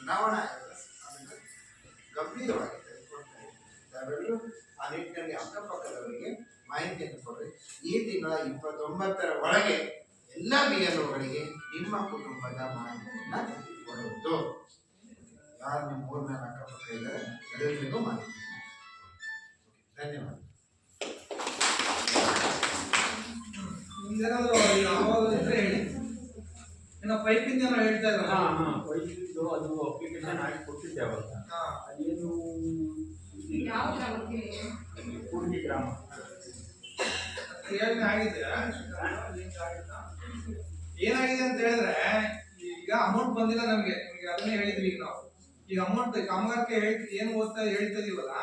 ಚುನಾವಣಾ ಆಯೋಗ ಅದನ್ನು ಗಂಭೀರವಾಗಿ ತೆಗೆದುಕೊಳ್ತಾ ಇದೆ. ತಾವೆಲ್ಲರೂ ಆ ನಿಟ್ಟಿನಲ್ಲಿ ಅಕ್ಕಪಕ್ಕದವರಿಗೆ ಮಾಹಿತಿಯನ್ನು ಕೊಡ್ರಿ. ಈ ತಿಂಗಳ 29ರ ಒಳಗೆ ಎಲ್ಲ BLOಗಳಿಗೆ ನಿಮ್ಮ ಕುಟುಂಬದ ಮಾಹಿತಿಯನ್ನು ಕೊಡುವುದು. ಯಾರು ನಿಮ್ಮ ಊರಿನ ಅಕ್ಕಪಕ್ಕ ಇದ್ದಾರೆ ಎಲ್ಲರಿಗೂ ಮಾಹಿತಿ. ಧನ್ಯವಾದ. ಪೈಪಿಂಗ್ ಏನೋ ಹೇಳ್ತಾ ಇದ್ದಾರೆ. ಪೈಪಿಂದು ಅದು ಅಪ್ಲಿಕೇಶನ್ ಹಾಕಿ ಕೊಟ್ಟಿದ್ದೆ ಅವಾಗ. ಅದೇನು ಕೂರ್ಗಿ ಗ್ರಾಮ ಆಗಿದೆ. ಏನಾಗಿದೆ ಅಂತ ಹೇಳಿದ್ರೆ ಈಗ ಅಮೌಂಟ್ ಬಂದಿಲ್ಲ ನಮ್ಗೆ. ಅದನ್ನೇ ಹೇಳಿದ್ವಿ. ಈಗ ನಾವು ಈಗ ಅಮೌಂಟ್ ಕಾಮಗಾರಿಕೆ ಏನು ಹೇಳ್ತಾ ಇದೀವಲ್ಲ,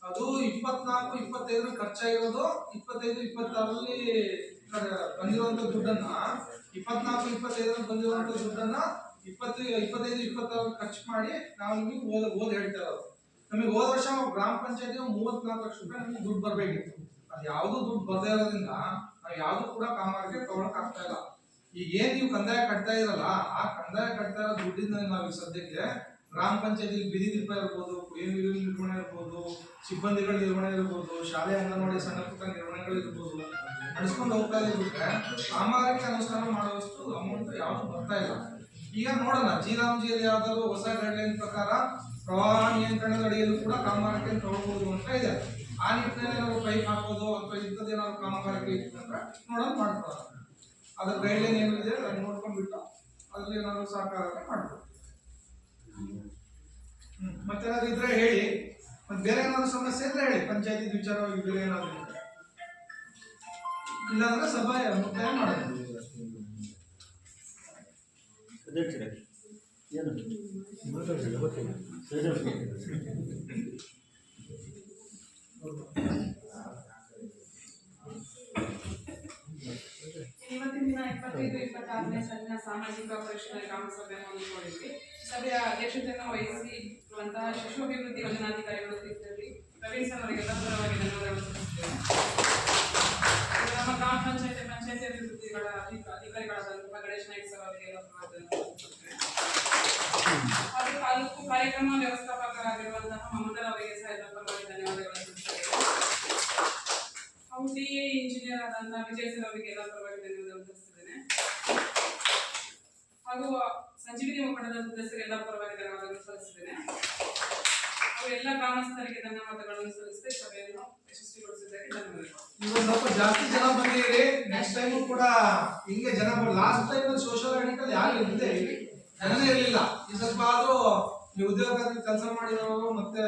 ಅದು 24, 25 ಖರ್ಚಾಗಿರೋದು 25, 26ರಲ್ಲಿ ಬಂದಿರುವಂತ ದುಡ್ಡನ್ನ 24, 25ರಲ್ಲಿ ಬಂದಿರುವಂತ ದುಡ್ಡನ್ನ 25, 26 ಖರ್ಚು ಮಾಡಿ ನಾವು ನಿಮಗೆ ಓದ್ ಹೇಳ್ತಾ ಇರೋದು. ನಮಗೆ ಹೋದ ವರ್ಷ ಗ್ರಾಮ ಪಂಚಾಯತಿ 34 ಲಕ್ಷ ರೂಪಾಯಿ ನಮಗೆ ದುಡ್ಡು ಬರ್ಬೇಕಿತ್ತು. ಅದು ಯಾವ್ದು ದುಡ್ಡು ಬರ್ದೇ ಇರೋದ್ರಿಂದ ನಾವು ಯಾವ್ದು ಕೂಡ ಕಾಮಗಾರಿಗೆ ತಗೊಳಕ್ ಆಗ್ತಾ ಇಲ್ಲ. ಈಗ ಏನ್ ನೀವು ಕಂದಾಯ ಕಟ್ತಾ ಇರಲ್ಲ, ಆ ಕಂದಾಯ ಕಟ್ತಾ ಇರೋ ದುಡ್ಡಿಂದ ನಾವು ಸದ್ಯಕ್ಕೆ ಗ್ರಾಮ ಪಂಚಾಯತಿ ಬೀದಿ ದೀಪ ಇರ್ಬೋದು, ಕುಡಿಯುವ ನೀರಿನ ನಿರ್ವಹಣೆ ಇರ್ಬೋದು, ಸಿಬ್ಬಂದಿಗಳ ನಿರ್ವಹಣೆ ಇರ್ಬೋದು, ಶಾಲೆ ಅಂಗನವಾಡಿ ಸಣ್ಣ ಪುಟ್ಟ ನಿರ್ವಹಣೆಗಳು ಇರ್ಬೋದು, ನಡೆಸ್ಕೊಂಡು ಹೋಗ್ತಾ ಇದ್ರೆ ಕಾಮಗಾರಿಗೆ ಅನುಷ್ಠಾನ ಮಾಡುವಷ್ಟು ಅಮೌಂಟ್ ಯಾವುದು ಬರ್ತಾ ಇಲ್ಲ. ಈಗ ನೋಡೋಣ, ಜಿಯಲ್ಲಿ ಯಾವ್ದಾದ್ರು ಹೊಸ ಗೈಡ್ಲೈನ್ ಪ್ರಕಾರ ಪ್ರವಾಹ ನಿಯಂತ್ರಣದ ಅಡಿಯಲ್ಲೂ ಕೂಡ ಕಾಮಗಾರಿಕೆ ತಗೊಳ್ಬಹುದು ಅಂತ ಇದೆ. ಆ ನಿಟ್ಟಿನಲ್ಲಿ ನಾವು ಪೈಪ್ ಹಾಕೋದು ಅಥವಾ ಇಂಥದ್ದೇನಾದ್ರು ಕಾಮಗಾರಿಕೆ ಇತ್ತು ಅಂದ್ರೆ ನೋಡೋಣ ಮಾಡ್ಕೊಳ್ಳೋಣ. ಅದ್ರ ಗೈಡ್ಲೈನ್ ಏನಿದೆ ಅದನ್ನ ನೋಡ್ಕೊಂಡ್ಬಿಟ್ಟು ಅದ್ರಲ್ಲಿ ಏನಾದ್ರು ಸಹಕಾರ ಮಾಡ್ಬೋದು. ಮತ್ತೇನಾದ್ರು ಇದ್ರೆ ಹೇಳಿ. ಮತ್ತೆ ಬೇರೆ ಏನಾದ್ರು ಸಮಸ್ಯೆ ಇದ್ರೆ ಹೇಳಿ, ಪಂಚಾಯತಿ ವಿಚಾರವಾಗಿ ಬೇರೆ ಏನಾದ್ರು ಇಲ್ಲಾಂದ್ರೆ ಸಭೆ ಮುಕ್ತಾಯ ಮಾಡೋದು. ಇವತ್ತಿನ ದಿನ 25-26ನೇ ಸಾಲಿನ ಸಾಮಾಜಿಕ ಪರಿಶೀಲನಾ ಗ್ರಾಮ ಸಭೆಯನ್ನು ಹಮ್ಮಿಕೊಂಡಿದ್ವಿ. ಸಭೆಯ ಅಧ್ಯಕ್ಷತೆಯನ್ನು ವಹಿಸಿರುವಂತಹ ಶಿಶು ಅಭಿವೃದ್ಧಿ ಯೋಜನಾಧಿಕಾರಿಗಳು ತೀರ್ಥಹಳ್ಳಿ ಪ್ರವೀಣ್ ಸರ್ ಅವರಿಗೆಲ್ಲ ಪರವಾಗಿ ಧನ್ಯವಾದಗಳು ಸಲ್ಲಿಸುತ್ತೇವೆ. ನಮ್ಮ ಗ್ರಾಮ ಪಂಚಾಯತಿ ಅಭಿವೃದ್ಧಿಗಳ ಅಧಿಕಾರಿಗಳಾದಂತಹ ಗಣೇಶ್ ನಾಯ್ಕ ಸರ್ ಅವರಿಗೆಲ್ಲ ಹಾಗೂ ತಾಲೂಕು ಕಾರ್ಯಕ್ರಮ ವ್ಯವಸ್ಥಾಪಕರಾಗಿರುವಂತಹ ಮಮತಾ ಅವರಿಗೆ ಸಹ ಎಲ್ಲ ಪರವಾಗಿ ಧನ್ಯವಾದಗಳು ಸಲ್ಲಿಸುತ್ತೇವೆ. ಹಾಗೂ ಟಿಎ ಇಂಜಿನಿಯರ್ ಆದಂತಹ ವಿಜಯ್ ಸರ್ ಅವರಿಗೆ ಎಲ್ಲ ಪರವಾಗಿ ಧನ್ಯವಾದಗಳು ಸಲ್ಲಿಸುತ್ತೇನೆ. ಹಾಗೂ ಸಂಜೀವಿನಿ ಒಕ್ಕೂಟದ ಸದಸ್ಯರಿಗೆಲ್ಲ ಪರವಾಗಿ ಧನ್ಯವಾದಗಳು ಸಲ್ಲಿಸುತ್ತೇನೆ. ಹಾಗೂ ಎಲ್ಲ ಗ್ರಾಮಸ್ಥರಿಗೆ ಧನ್ಯವಾದಗಳನ್ನು ಸಲ್ಲಿಸಿದೆ ಸಭೆಯನ್ನು ಯಶಸ್ವಿಗೊಳಿಸಿದ್ದಕ್ಕೆ ಧನ್ಯವಾದಗಳು. ಇವತ್ತು ಸ್ವಲ್ಪ ಜಾಸ್ತಿ ಜನ ಬಂದಿದ್ದೀರಿ. ನೆಕ್ಸ್ಟ್ ಟೈಮ್ ಕೂಡ ಹಿಂಗೆ ಜನ ಲಾಸ್ಟ್ ಟೈಮ್ ಸೋಷಿಯಲ್ ಆಡಿಟಲ್ಲಿ ಯಾರು ಇರಲಿಲ್ಲ, ಜನನೇ ಇರಲಿಲ್ಲ. ಈ ಸ್ವಲ್ಪ ಆದ್ರೂ ನೀವು ಉದ್ಯೋಗದಲ್ಲಿ ಕೆಲಸ ಮಾಡಿರೋರು ಮತ್ತೆ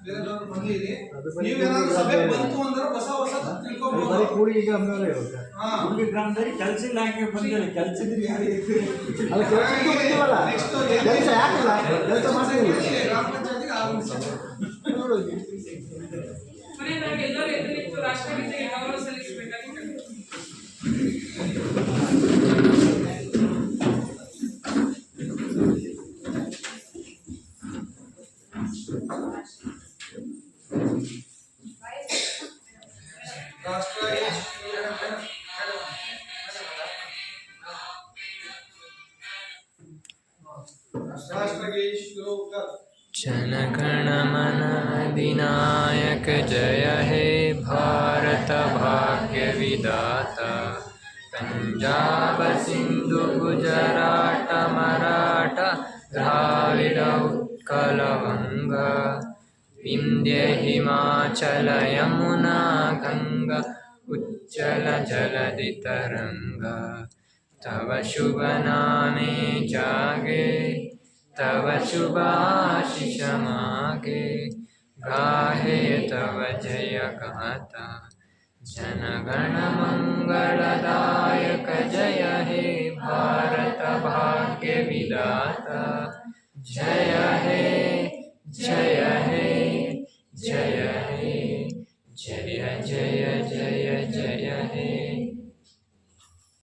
ಬೇರೆದವರು ಬಂದಿರಿ. ನೀವೇನಾದ್ರೂ ಸಭೆ ಬಂತು ಅಂದ್ರೆ ಹೊಸ ತಿಳ್ಕೊಬಹುದು. ಗ್ರಾಮದಲ್ಲಿ ಕೆಲಸ ಇಲ್ಲ, ಹಂಗೆ ಬಂದಿಲ್ಲ. ಕೆಲಸದಲ್ಲಿ ಗ್ರಾಮ ಪಂಚಾಯತಿಗೆ ಮನೆಯದಾಗಿ ಎಲ್ಲರೂ ಎದ್ದು ನಿಂತು ರಾಷ್ಟ್ರಗೀತೆಗೆ ಗೌರವ ಸಲ್ಲಿಸಬೇಕಾಗಿ जनगण मन अधिनायक जय हे भारत भाग्य विधाता पंजाब सिंधु गुजरात मराठा द्राविड उत्कल गंगा विंध्य हिमाचल यमुना गंगा उच्चल जलधि तरंगा तव शुभ नामे जागे तव शुभाशिष मागे गाहे तव जय गाथा जनगण मंगलदायक जय हे भारत भाग्य विधाता जय हे जय हे जय हे जय जय जय जय हे